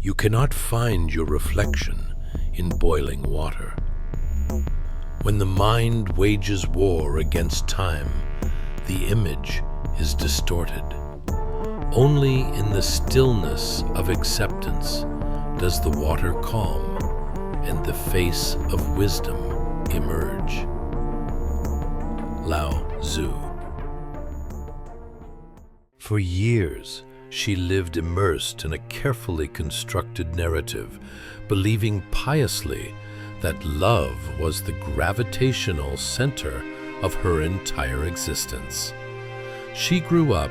You cannot find your reflection in boiling water. When the mind wages war against time, the image is distorted. Only in the stillness of acceptance does the water calm and the face of wisdom emerge. Lao Tzu. For years, she lived immersed in a carefully constructed narrative, believing piously that love was the gravitational center of her entire existence. She grew up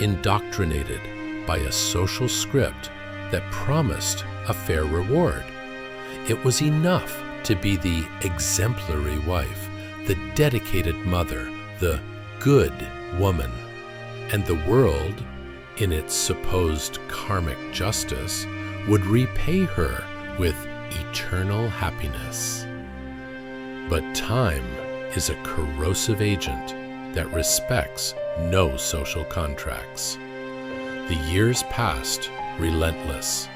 indoctrinated by a social script that promised a fair reward. It was enough to be the exemplary wife, the dedicated mother, the good woman, and the world, in its supposed karmic justice, would repay her with eternal happiness. But time is a corrosive agent that respects no social contracts. The years passed, relentless.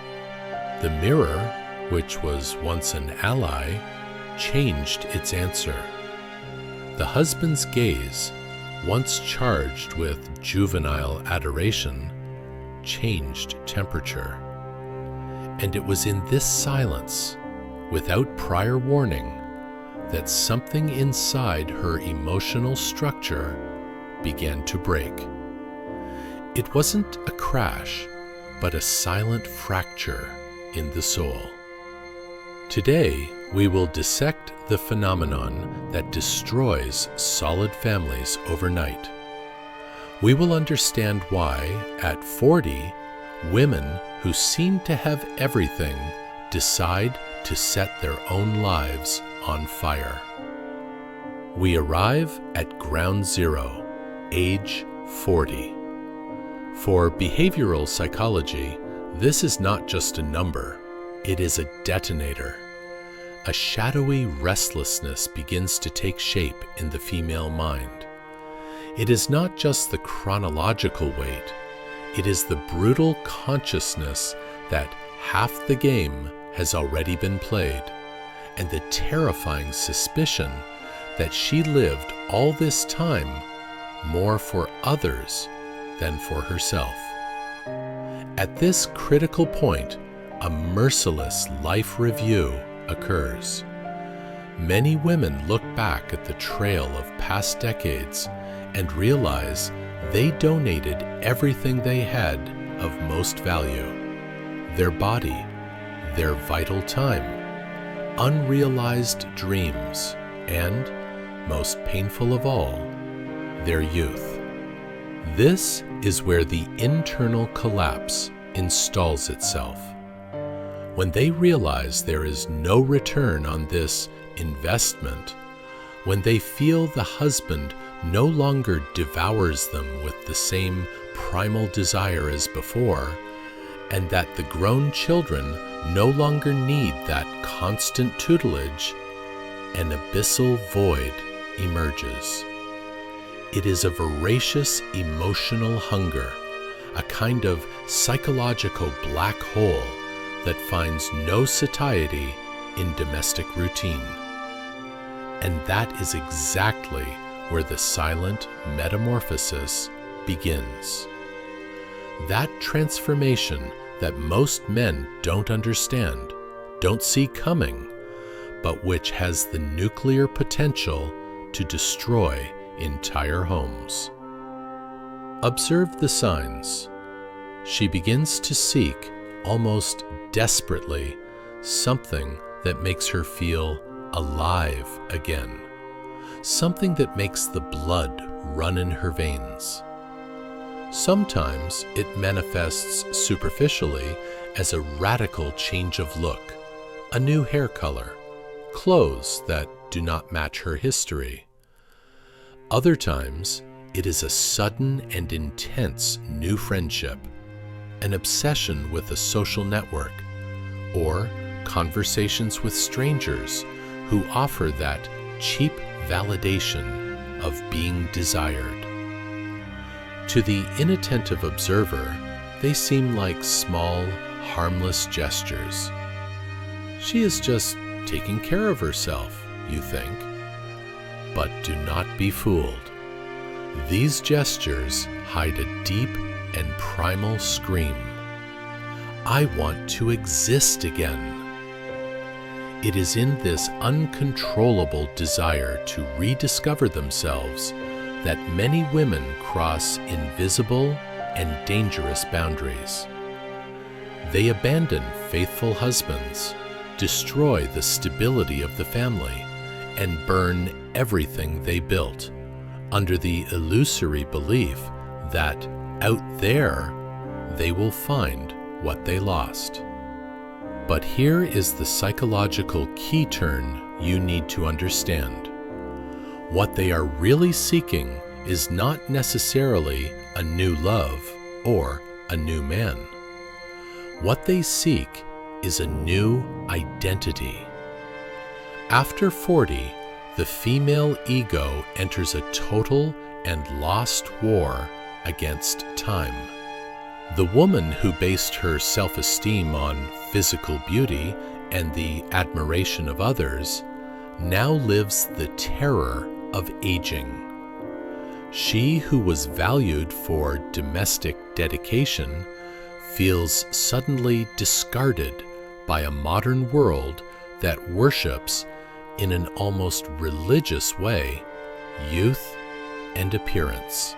The mirror, which was once an ally, changed its answer. The husband's gaze, once charged with juvenile adoration, changed temperature. And it was in this silence, without prior warning, that something inside her emotional structure began to break. It wasn't a crash, but a silent fracture in the soul. Today, we will dissect the phenomenon that destroys solid families overnight. We will understand why, at 40, women who seem to have everything decide to set their own lives on fire. We arrive at ground zero, age 40. For behavioral psychology, this is not just a number, it is a detonator. A shadowy restlessness begins to take shape in the female mind. It is not just the chronological weight, it is the brutal consciousness that half the game has already been played, and the terrifying suspicion that she lived all this time more for others than for herself. At this critical point, a merciless life review occurs. Many women look back at the trail of past decades and realize they donated everything they had of most value: their body, their vital time, unrealized dreams, and, most painful of all, their youth. This is where the internal collapse installs itself. When they realize there is no return on this investment, when they feel the husband no longer devours them with the same primal desire as before, and that the grown children no longer need that constant tutelage, an abyssal void emerges. It is a voracious emotional hunger, a kind of psychological black hole that finds no satiety in domestic routine. And that is exactly where the silent metamorphosis begins. That transformation that most men don't understand, don't see coming, but which has the nuclear potential to destroy entire homes. Observe the signs. She begins to seek, almost desperately, something that makes her feel alive again, something that makes the blood run in her veins. Sometimes it manifests superficially as a radical change of look, a new hair color, clothes that do not match her history. Other times, it is a sudden and intense new friendship, an obsession with a social network, or conversations with strangers who offer that cheap validation of being desired. To the inattentive observer, they seem like small, harmless gestures. She is just taking care of herself, you think. But do not be fooled. These gestures hide a deep and primal scream. I want to exist again. It is in this uncontrollable desire to rediscover themselves that many women cross invisible and dangerous boundaries. They abandon faithful husbands, destroy the stability of the family, and burn everything they built under the illusory belief that out there they will find what they lost. But here is the psychological key turn you need to understand. What they are really seeking is not necessarily a new love or a new man. What they seek is a new identity. After 40, the female ego enters a total and lost war against time. The woman who based her self-esteem on physical beauty and the admiration of others now lives the terror of aging. She who was valued for domestic dedication feels suddenly discarded by a modern world that worships, in an almost religious way, youth and appearance.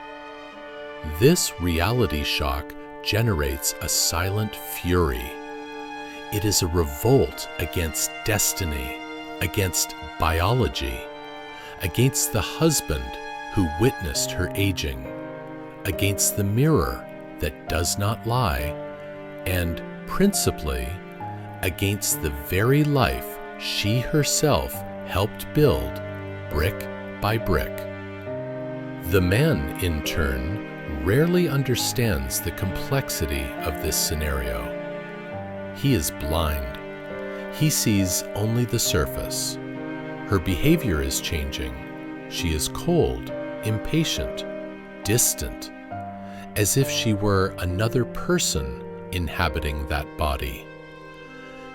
This reality shock generates a silent fury. It is a revolt against destiny, against biology, against the husband who witnessed her aging, against the mirror that does not lie, and principally against the very life she herself helped build brick by brick. The man, in turn, rarely understands the complexity of this scenario. He is blind. He sees only the surface. Her behavior is changing. She is cold, impatient, distant, as if she were another person inhabiting that body.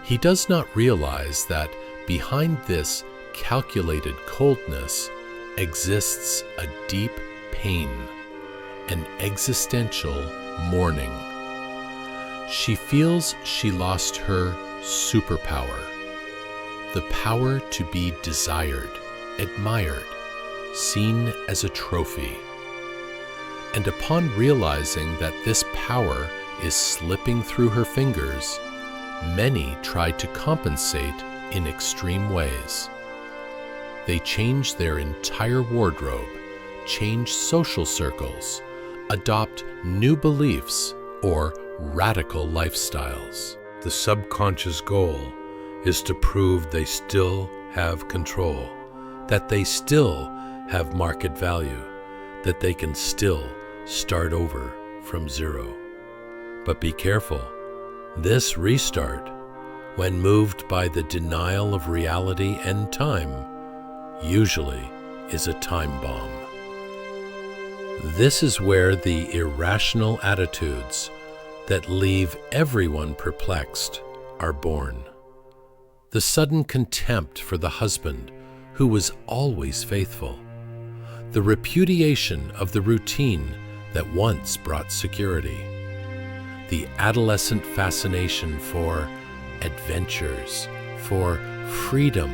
He does not realize that behind this calculated coldness exists a deep pain, an existential mourning. She feels she lost her superpower, the power to be desired, admired, seen as a trophy. And upon realizing that this power is slipping through her fingers, many try to compensate in extreme ways. They change their entire wardrobe, change social circles, adopt new beliefs, or radical lifestyles. The subconscious goal is to prove they still have control, that they still have market value, that they can still start over from zero. But be careful. This restart, when moved by the denial of reality and time, usually is a time bomb. This is where the irrational attitudes that leave everyone perplexed are born. The sudden contempt for the husband who was always faithful. The repudiation of the routine that once brought security. The adolescent fascination for adventures, for freedom,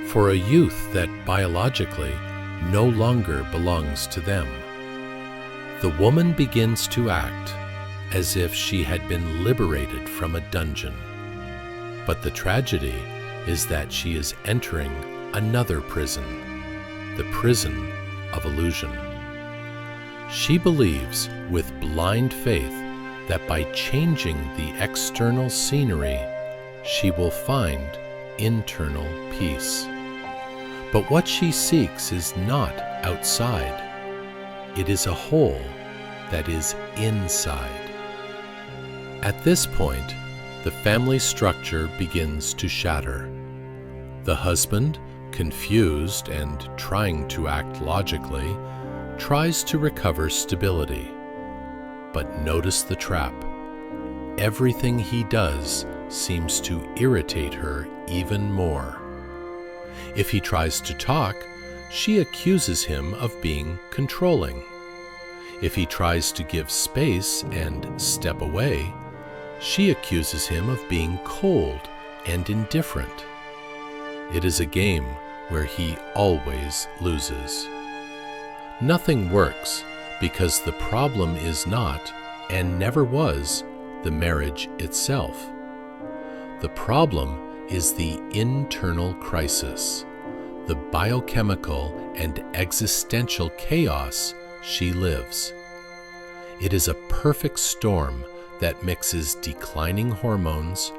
for a youth that biologically no longer belongs to them. The woman begins to act as if she had been liberated from a dungeon. But the tragedy is that she is entering another prison, the prison of illusion. She believes with blind faith that by changing the external scenery, she will find internal peace. But what she seeks is not outside. It is a hole that is inside. At this point, the family structure begins to shatter. The husband, confused and trying to act logically, tries to recover stability. But notice the trap. everything he does seems to irritate her even more. If he tries to talk, she accuses him of being controlling. If he tries to give space and step away, she accuses him of being cold and indifferent. It is a game where he always loses. Nothing works because the problem is not, and never was, the marriage itself. The problem is the internal crisis, the biochemical and existential chaos she lives. It is a perfect storm that mixes declining hormones,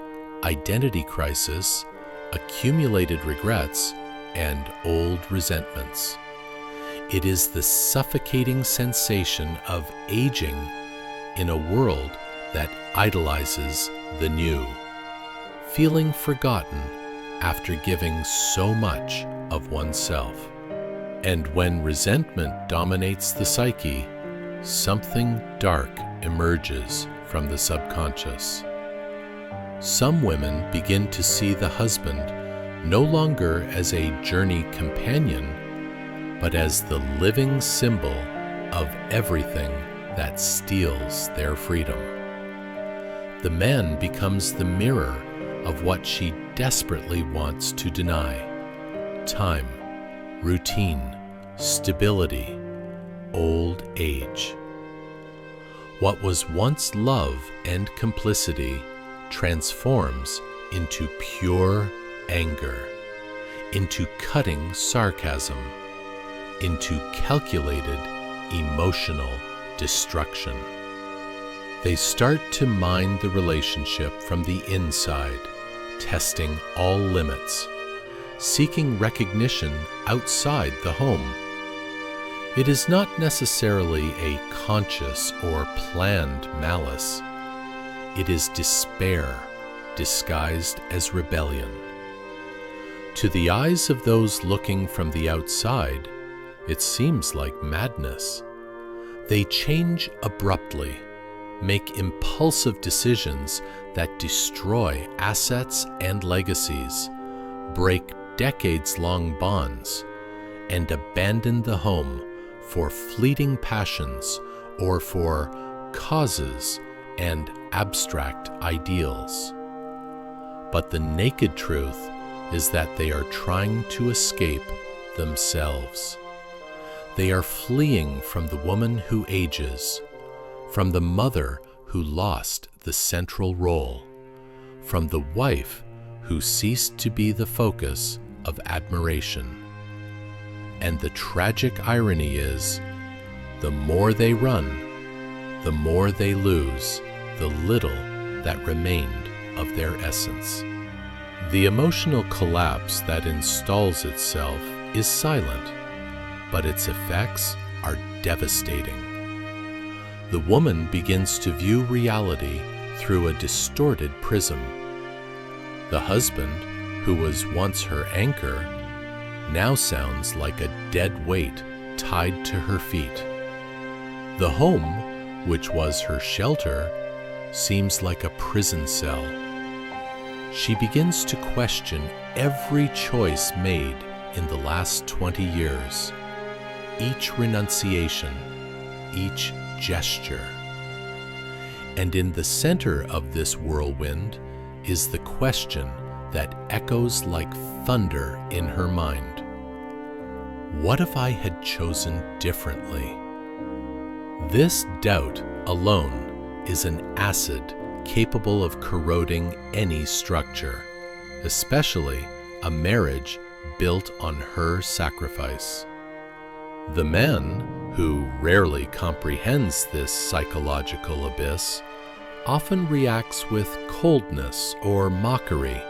identity crisis, accumulated regrets, and old resentments. It is the suffocating sensation of aging in a world that idolizes the new, feeling forgotten after giving so much of oneself. And when resentment dominates the psyche, something dark emerges from the subconscious. Some women begin to see the husband no longer as a journey companion, but as the living symbol of everything that steals their freedom. The man becomes the mirror of what she desperately wants to deny: time, routine, stability, old age. What was once love and complicity transforms into pure anger, into cutting sarcasm, into calculated emotional destruction. They start to mine the relationship from the inside, testing all limits, seeking recognition outside the home. It is not necessarily a conscious or planned malice. It is despair disguised as rebellion. To the eyes of those looking from the outside, it seems like madness. They change abruptly, make impulsive decisions that destroy assets and legacies, break decades-long bonds, and abandon the home for fleeting passions or for causes and abstract ideals. But the naked truth is that they are trying to escape themselves. They are fleeing from the woman who ages, from the mother who lost the central role, from the wife who ceased to be the focus of admiration. And the tragic irony is, the more they run, the more they lose the little that remained of their essence. The emotional collapse that installs itself is silent, but its effects are devastating. The woman begins to view reality through a distorted prism. The husband, who was once her anchor, now sounds like a dead weight tied to her feet. The home, which was her shelter, seems like a prison cell. She begins to question every choice made in the last 20 years, each renunciation, each gesture. And in the center of this whirlwind is the question that echoes like thunder in her mind. What if I had chosen differently? This doubt alone is an acid capable of corroding any structure, especially a marriage built on her sacrifice. The man, who rarely comprehends this psychological abyss, often reacts with coldness or mockery,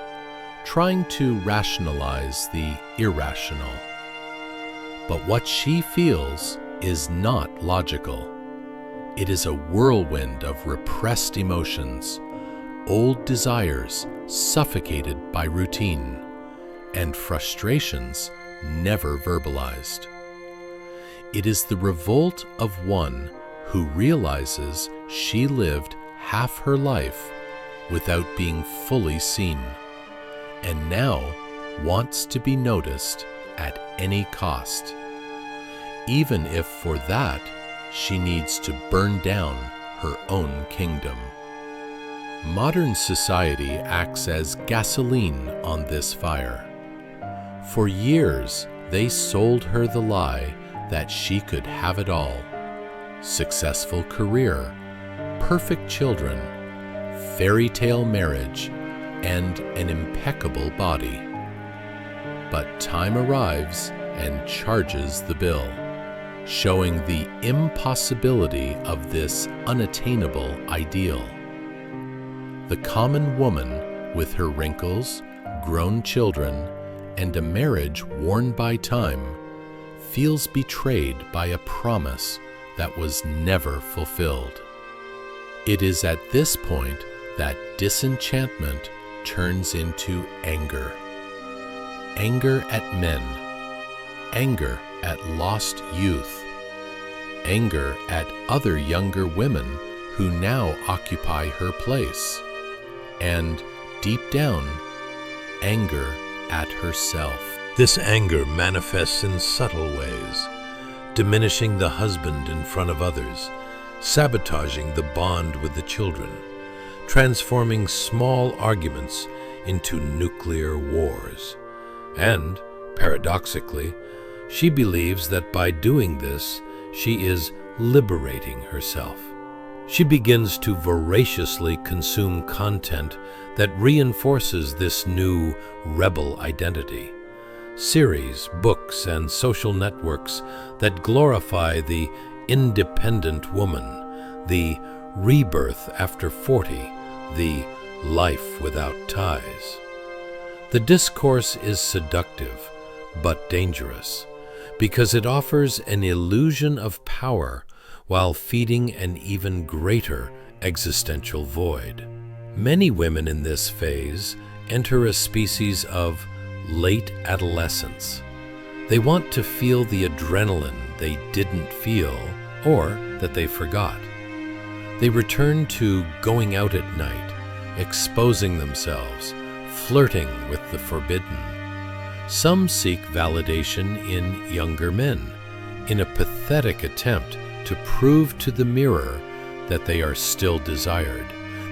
trying to rationalize the irrational. But what she feels is not logical. It is a whirlwind of repressed emotions, old desires suffocated by routine, and frustrations never verbalized. It is the revolt of one who realizes she lived half her life without being fully seen, and now wants to be noticed at any cost, even if for that she needs to burn down her own kingdom. Modern society acts as gasoline on this fire. For years, they sold her the lie that she could have it all: successful career, perfect children, fairy tale marriage, and an impeccable body. But time arrives and charges the bill, showing the impossibility of this unattainable ideal. The common woman, with her wrinkles, grown children, and a marriage worn by time, feels betrayed by a promise that was never fulfilled. It is at this point that disenchantment turns into anger. Anger at men, anger at lost youth, anger at other younger women who now occupy her place, and, deep down, anger at herself. This anger manifests in subtle ways, diminishing the husband in front of others, sabotaging the bond with the children, transforming small arguments into nuclear wars. And, paradoxically, she believes that by doing this, she is liberating herself. She begins to voraciously consume content that reinforces this new rebel identity. Series, books, and social networks that glorify the independent woman, the rebirth after 40, the life without ties. The discourse is seductive, but dangerous, because it offers an illusion of power while feeding an even greater existential void. Many women in this phase enter a species of late adolescence. They want to feel the adrenaline they didn't feel or that they forgot. They return to going out at night, exposing themselves, flirting with the forbidden. Some seek validation in younger men, in a pathetic attempt to prove to the mirror that they are still desired,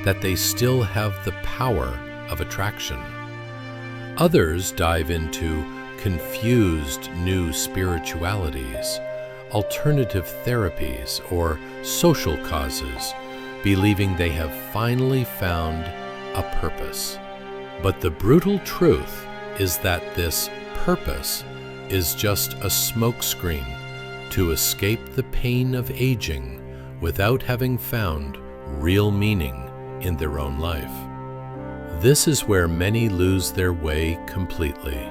that they still have the power of attraction. Others dive into confused new spiritualities, alternative therapies, or social causes, believing they have finally found a purpose. But the brutal truth is that this purpose is just a smokescreen to escape the pain of aging without having found real meaning in their own life. This is where many lose their way completely.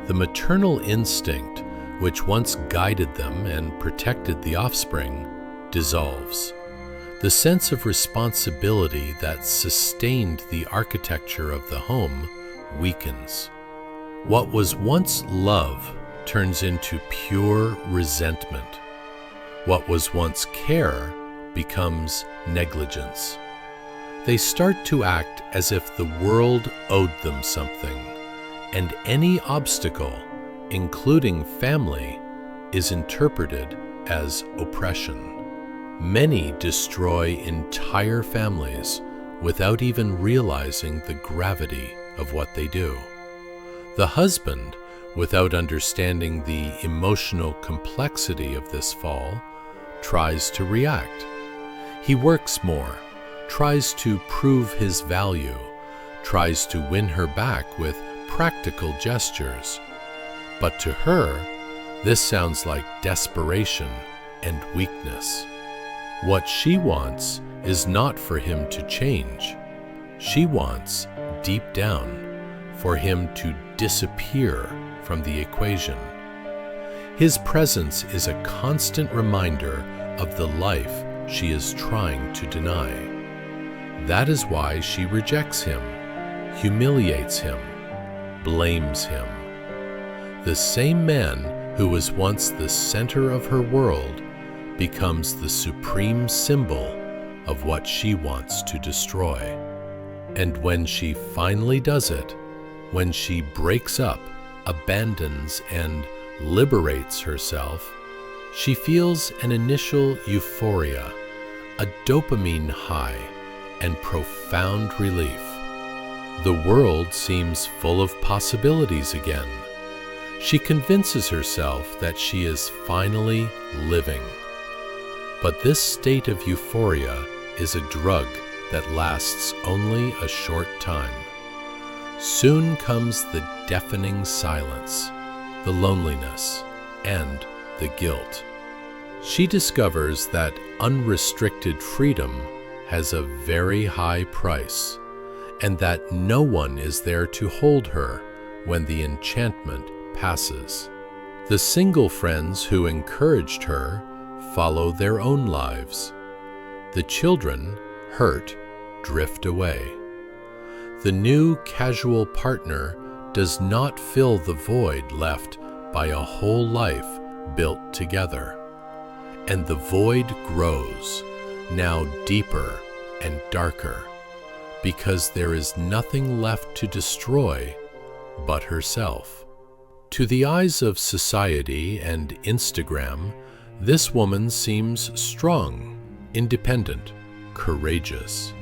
The maternal instinct, which once guided them and protected the offspring, dissolves. The sense of responsibility that sustained the architecture of the home weakens. What was once love turns into pure resentment. What was once care becomes negligence. They start to act as if the world owed them something, and any obstacle, including family, is interpreted as oppression. Many destroy entire families without even realizing the gravity of what they do. The husband, without understanding the emotional complexity of this fall, tries to react. He works more, tries to prove his value, tries to win her back with practical gestures. But to her, this sounds like desperation and weakness. What she wants is not for him to change. She wants, deep down, for him to disappear from the equation. His presence is a constant reminder of the life she is trying to deny. That is why she rejects him, humiliates him, blames him. The same man who was once the center of her world becomes the supreme symbol of what she wants to destroy. And when she finally does it, when she breaks up, abandons, and liberates herself, she feels an initial euphoria, a dopamine high, and profound relief. The world seems full of possibilities again. She convinces herself that she is finally living. But this state of euphoria is a drug that lasts only a short time. Soon comes the deafening silence, the loneliness, and the guilt. She discovers that unrestricted freedom has a very high price, and that no one is there to hold her when the enchantment passes. The single friends who encouraged her follow their own lives. The children, hurt, drift away. The new casual partner does not fill the void left by a whole life built together. And the void grows, now deeper and darker, because there is nothing left to destroy but herself. To the eyes of society and Instagram, this woman seems strong, independent, courageous.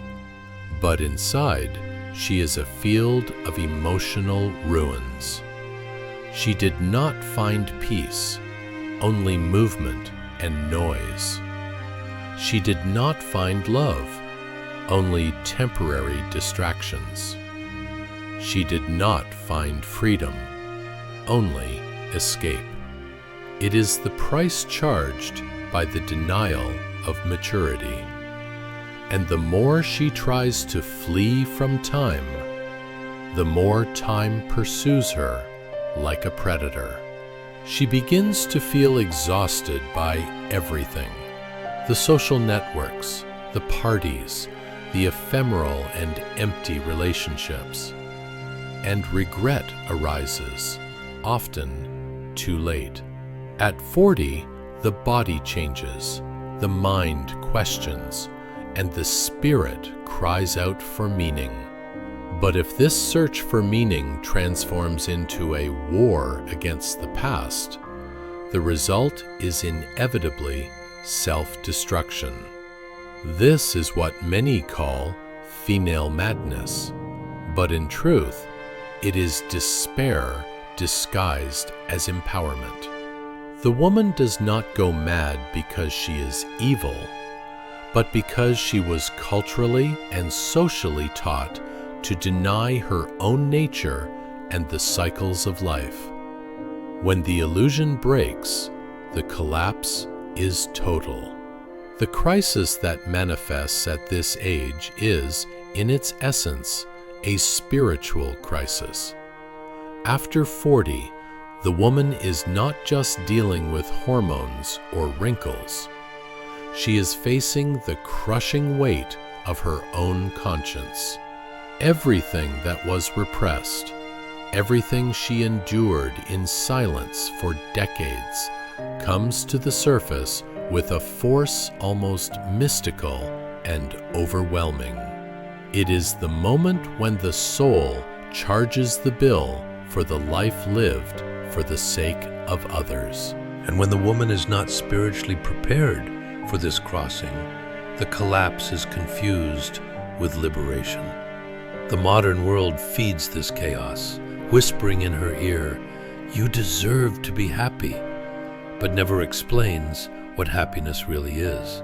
But inside, she is a field of emotional ruins. She did not find peace, only movement and noise. She did not find love, only temporary distractions. She did not find freedom, only escape. It is the price charged by the denial of maturity. And the more she tries to flee from time, the more time pursues her like a predator. She begins to feel exhausted by everything: the social networks, the parties, the ephemeral and empty relationships. And regret arises, often too late. At 40, the body changes, the mind questions, and the spirit cries out for meaning. But if this search for meaning transforms into a war against the past, the result is inevitably self-destruction. This is what many call female madness, but in truth, it is despair disguised as empowerment. The woman does not go mad because she is evil, but because she was culturally and socially taught to deny her own nature and the cycles of life. When the illusion breaks, the collapse is total. The crisis that manifests at this age is, in its essence, a spiritual crisis. After 40, the woman is not just dealing with hormones or wrinkles. She is facing the crushing weight of her own conscience. Everything that was repressed, everything she endured in silence for decades, comes to the surface with a force almost mystical and overwhelming. It is the moment when the soul charges the bill for the life lived for the sake of others. And when the woman is not spiritually prepared for this crossing, the collapse is confused with liberation. The modern world feeds this chaos, whispering in her ear, "You deserve to be happy," but never explains what happiness really is.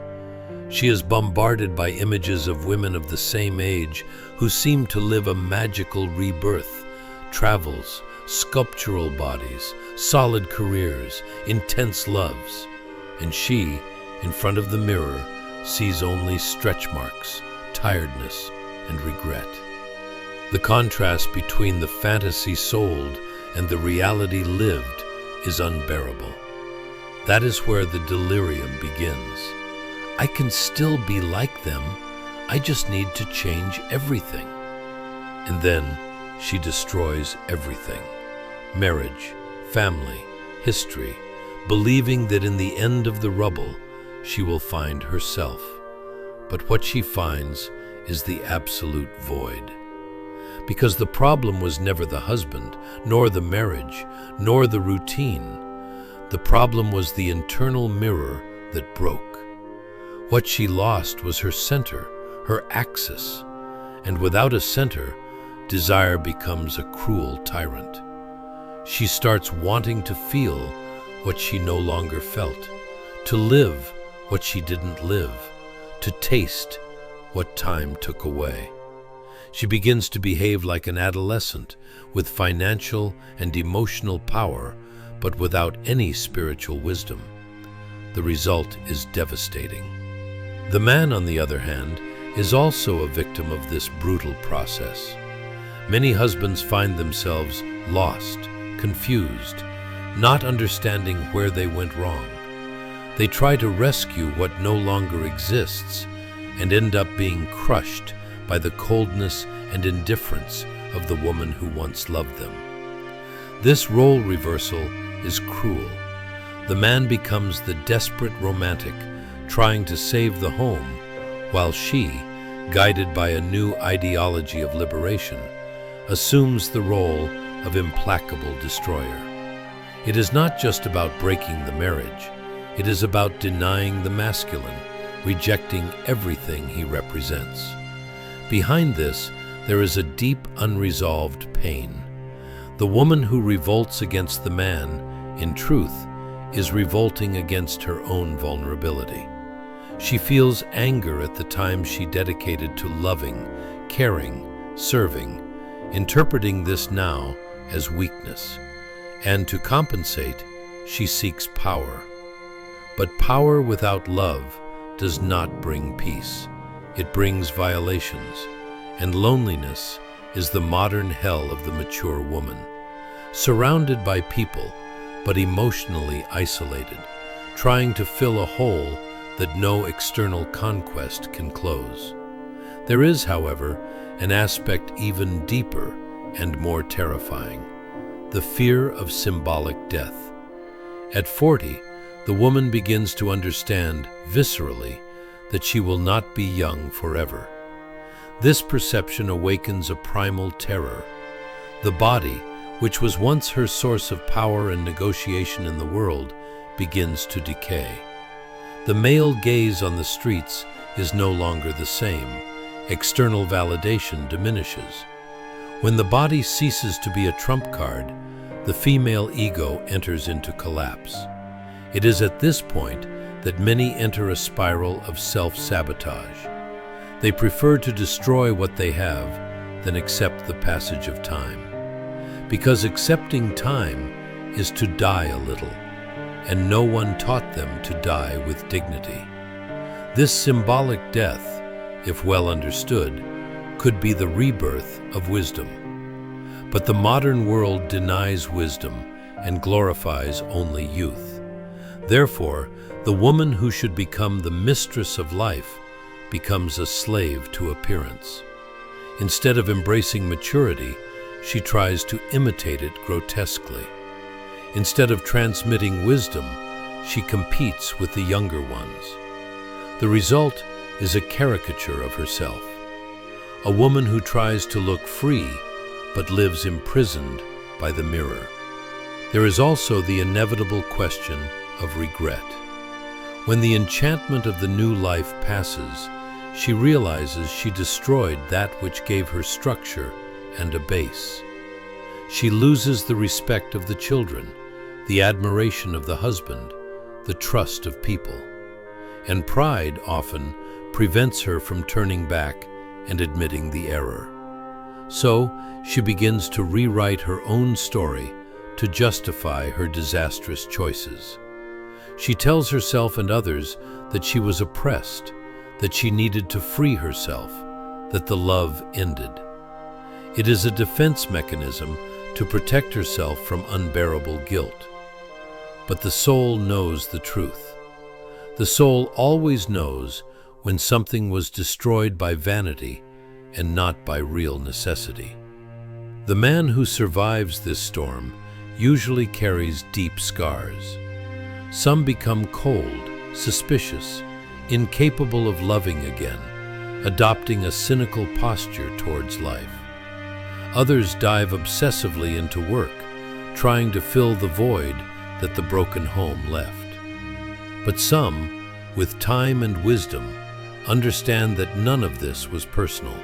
She is bombarded by images of women of the same age who seem to live a magical rebirth, travels, sculptural bodies, solid careers, intense loves, and she, in front of the mirror, sees only stretch marks, tiredness, and regret. The contrast between the fantasy sold and the reality lived is unbearable. That is where the delirium begins. I can still be like them, I just need to change everything. And then she destroys everything: marriage, family, history, believing that in the end of the rubble she will find herself. But what she finds is the absolute void. Because the problem was never the husband, nor the marriage, nor the routine. The problem was the internal mirror that broke. What she lost was her center, her axis. And without a center, desire becomes a cruel tyrant. She starts wanting to feel what she no longer felt, to live what she didn't live, to taste what time took away. She begins to behave like an adolescent, with financial and emotional power, but without any spiritual wisdom. The result is devastating. The man, on the other hand, is also a victim of this brutal process. Many husbands find themselves lost, confused, not understanding where they went wrong. They try to rescue what no longer exists and end up being crushed by the coldness and indifference of the woman who once loved them. This role reversal is cruel. The man becomes the desperate romantic, trying to save the home, while she, guided by a new ideology of liberation, assumes the role of implacable destroyer. It is not just about breaking the marriage. It is about denying the masculine, rejecting everything he represents. Behind this, there is a deep, unresolved pain. The woman who revolts against the man, in truth, is revolting against her own vulnerability. She feels anger at the time she dedicated to loving, caring, serving, interpreting this now as weakness. And to compensate, she seeks power. But power without love does not bring peace. It brings violations, and loneliness is the modern hell of the mature woman. Surrounded by people, but emotionally isolated, trying to fill a hole that no external conquest can close. There is, however, an aspect even deeper and more terrifying: the fear of symbolic death. At 40, the woman begins to understand, viscerally, that she will not be young forever. This perception awakens a primal terror. The body, which was once her source of power and negotiation in the world, begins to decay. The male gaze on the streets is no longer the same. External validation diminishes. When the body ceases to be a trump card, the female ego enters into collapse. It is at this point that many enter a spiral of self-sabotage. They prefer to destroy what they have than accept the passage of time. Because accepting time is to die a little, and no one taught them to die with dignity. This symbolic death, if well understood, could be the rebirth of wisdom. But the modern world denies wisdom and glorifies only youth. Therefore, the woman who should become the mistress of life becomes a slave to appearance. Instead of embracing maturity, she tries to imitate it grotesquely. Instead of transmitting wisdom, she competes with the younger ones. The result is a caricature of herself, a woman who tries to look free but lives imprisoned by the mirror. There is also the inevitable question of regret. When the enchantment of the new life passes, she realizes she destroyed that which gave her structure and a base. She loses the respect of the children, the admiration of the husband, the trust of people. And pride often prevents her from turning back and admitting the error. So she begins to rewrite her own story to justify her disastrous choices. She tells herself and others that she was oppressed, that she needed to free herself, that the love ended. It is a defense mechanism to protect herself from unbearable guilt. But the soul knows the truth. The soul always knows when something was destroyed by vanity and not by real necessity. The man who survives this storm usually carries deep scars. Some become cold, suspicious, incapable of loving again, adopting a cynical posture towards life. Others dive obsessively into work, trying to fill the void that the broken home left. But some, with time and wisdom, understand that none of this was personal.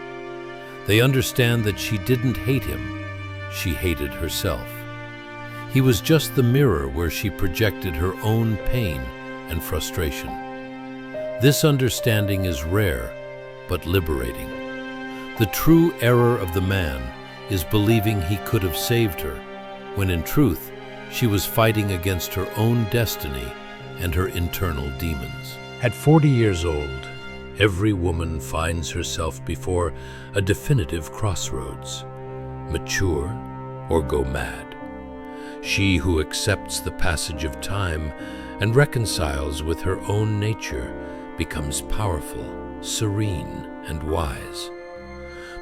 They understand that she didn't hate him, she hated herself. He was just the mirror where she projected her own pain and frustration. This understanding is rare, but liberating. The true error of the man is believing he could have saved her, when in truth, she was fighting against her own destiny and her internal demons. At 40 years old, every woman finds herself before a definitive crossroads: mature or go mad. She who accepts the passage of time and reconciles with her own nature becomes powerful, serene, and wise.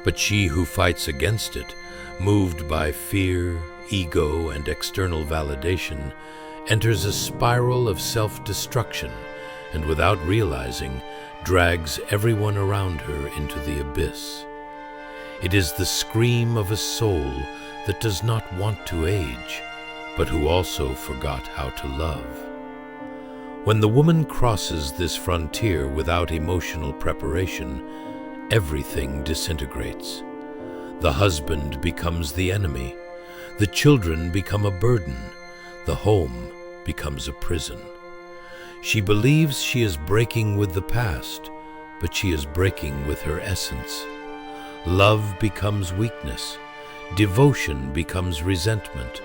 But she who fights against it, moved by fear, ego, and external validation, enters a spiral of self-destruction and, without realizing, drags everyone around her into the abyss. It is the scream of a soul that does not want to age, but who also forgot how to love. When the woman crosses this frontier without emotional preparation, everything disintegrates. The husband becomes the enemy, the children become a burden, the home becomes a prison. She believes she is breaking with the past, but she is breaking with her essence. Love becomes weakness, devotion becomes resentment.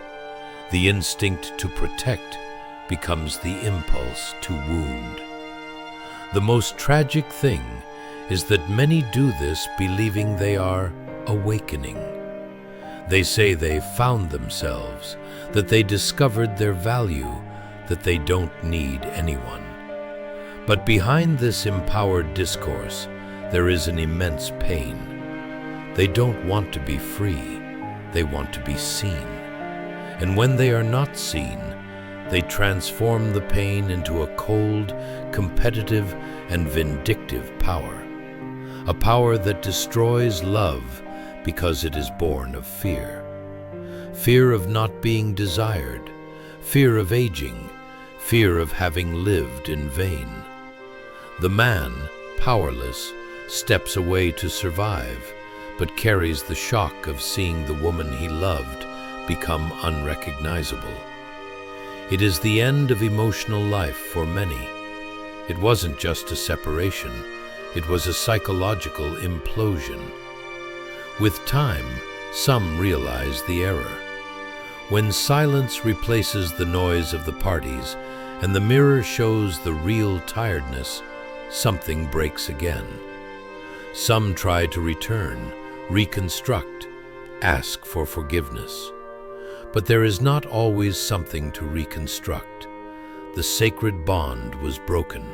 The instinct to protect becomes the impulse to wound. The most tragic thing is that many do this believing they are awakening. They say they found themselves, that they discovered their value, that they don't need anyone. But behind this empowered discourse, there is an immense pain. They don't want to be free, they want to be seen. And when they are not seen, they transform the pain into a cold, competitive, and vindictive power. A power that destroys love because it is born of fear. Fear of not being desired, fear of aging, fear of having lived in vain. The man, powerless, steps away to survive, but carries the shock of seeing the woman he loved become unrecognizable. It is the end of emotional life for many. It wasn't just a separation, it was a psychological implosion. With time, some realize the error. When silence replaces the noise of the parties and the mirror shows the real tiredness, something breaks again. Some try to return, reconstruct, ask for forgiveness. But there is not always something to reconstruct. The sacred bond was broken,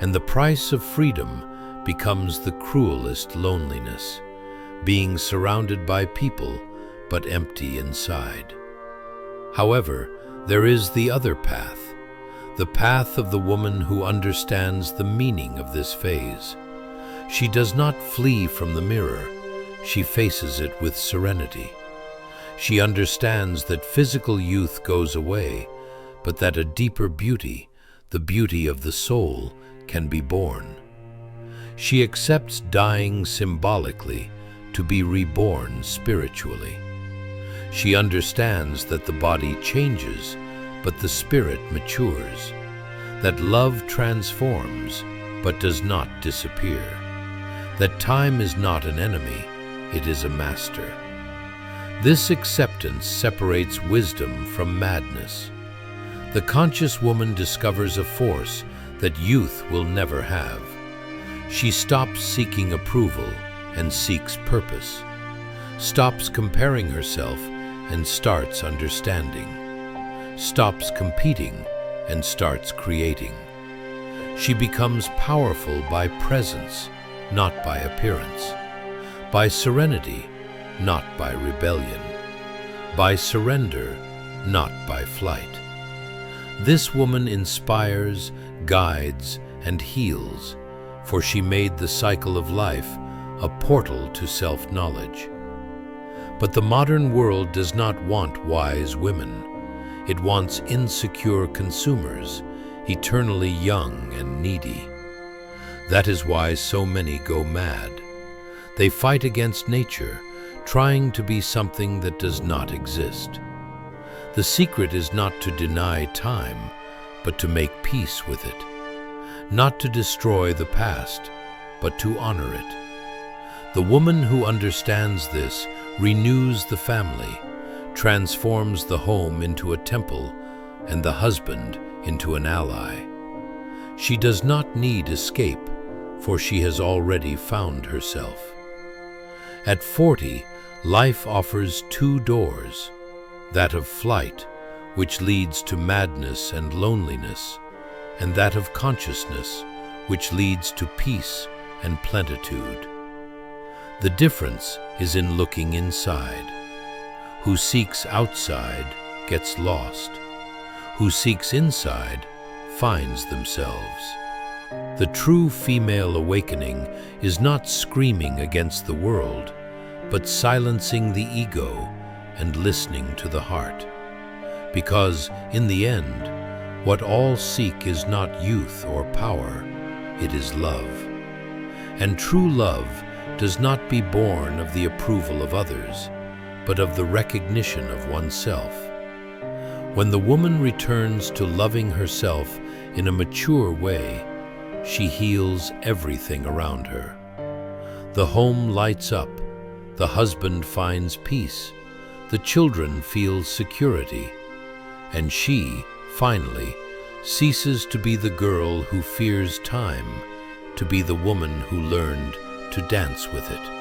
and the price of freedom becomes the cruelest loneliness, being surrounded by people but empty inside. However, there is the other path, the path of the woman who understands the meaning of this phase. She does not flee from the mirror, she faces it with serenity. She understands that physical youth goes away, but that a deeper beauty, the beauty of the soul, can be born. She accepts dying symbolically to be reborn spiritually. She understands that the body changes, but the spirit matures, that love transforms, but does not disappear, that time is not an enemy, it is a master. This acceptance separates wisdom from madness. The conscious woman discovers a force that youth will never have. She stops seeking approval and seeks purpose, stops comparing herself and starts understanding, stops competing and starts creating. She becomes powerful by presence, not by appearance, by serenity, not by rebellion, by surrender, not by flight. This woman inspires, guides, and heals, for she made the cycle of life a portal to self-knowledge. But the modern world does not want wise women. It wants insecure consumers, eternally young and needy. That is why so many go mad. They fight against nature, trying to be something that does not exist. The secret is not to deny time, but to make peace with it. Not to destroy the past, but to honor it. The woman who understands this renews the family, transforms the home into a temple, and the husband into an ally. She does not need escape, for she has already found herself. At 40, life offers two doors, that of flight, which leads to madness and loneliness, and that of consciousness, which leads to peace and plenitude. The difference is in looking inside. Who seeks outside gets lost. Who seeks inside finds themselves. The true female awakening is not screaming against the world, but silencing the ego and listening to the heart. Because, in the end, what all seek is not youth or power, it is love. And true love does not be born of the approval of others, but of the recognition of oneself. When the woman returns to loving herself in a mature way, she heals everything around her. The home lights up, the husband finds peace, the children feel security, and she, finally, ceases to be the girl who fears time, to be the woman who learned to dance with it.